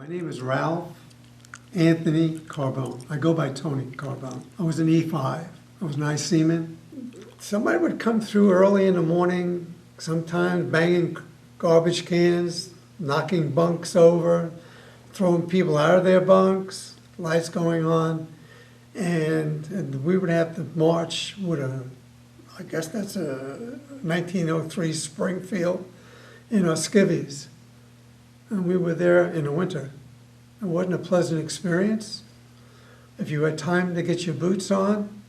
My name is Ralph Anthony Carbone. I go by Tony Carbone. I was an E5. I was an I seaman. Somebody would come through early in the morning, sometimes banging garbage cans, knocking bunks over, throwing people out of their bunks, lights going on, and we would have to march with I guess that's a 1903 Springfield in our skivvies. And we were there in the winter. It wasn't a pleasant experience. If you had time to get your boots on,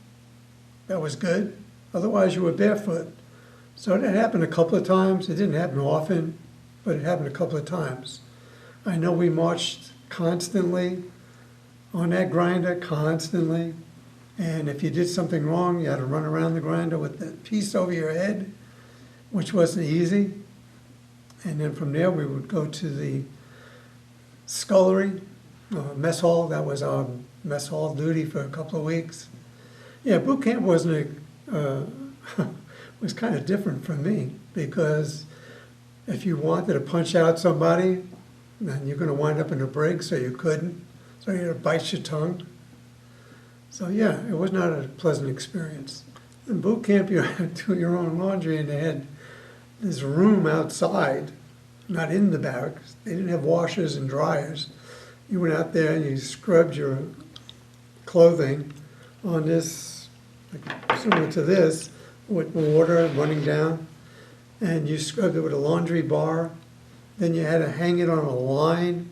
that was good. Otherwise, you were barefoot. So it happened a couple of times. It didn't happen often, but it happened a couple of times. I know we marched constantly on that grinder, constantly. And if you did something wrong, you had to run around the grinder with the piece over your head, which wasn't easy. And then from there, we would go to the scullery, mess hall. That was our mess hall duty for a couple of weeks. Yeah, boot camp wasn't was kind of different for me, because if you wanted to punch out somebody, then you're going to wind up in a brig, so you couldn't. So you had to bite your tongue. So yeah, it was not a pleasant experience. In boot camp, you had to do your own laundry, and they had this room outside, not in the barracks. They didn't have washers and dryers. You went out there and you scrubbed your clothing on this, like, similar to this, with water running down, and you scrubbed it with a laundry bar. Then you had to hang it on a line,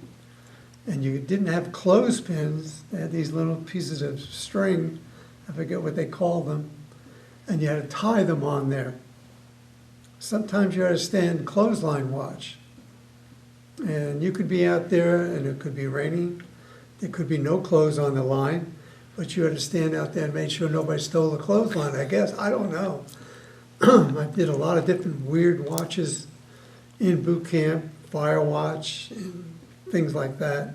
and you didn't have clothespins. They had these little pieces of string, I forget what they called them, and you had to tie them on there. Sometimes you had to stand clothesline watch. And you could be out there and it could be raining. There could be no clothes on the line, but you had to stand out there and make sure nobody stole the clothesline, I guess. I don't know. I did a lot of different weird watches in boot camp, fire watch, and things like that.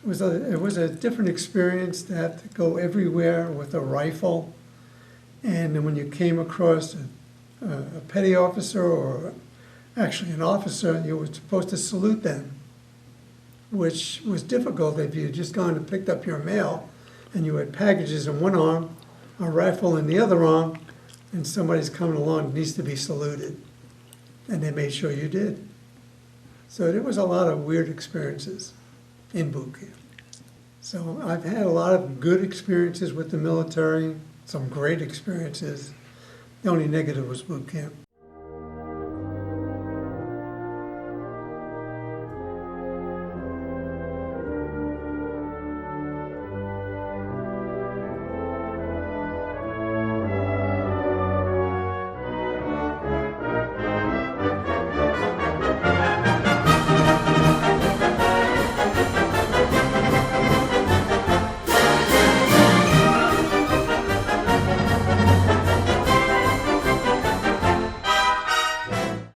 It was a different experience to have to go everywhere with a rifle. And then when you came across a petty officer, or actually an officer, you were supposed to salute them, which was difficult if you had just gone and picked up your mail and you had packages in one arm, a rifle in the other arm, and somebody's coming along and needs to be saluted. And they made sure you did. So there was a lot of weird experiences in boot camp. So I've had a lot of good experiences with the military, some great experiences. The only negative was boot camp.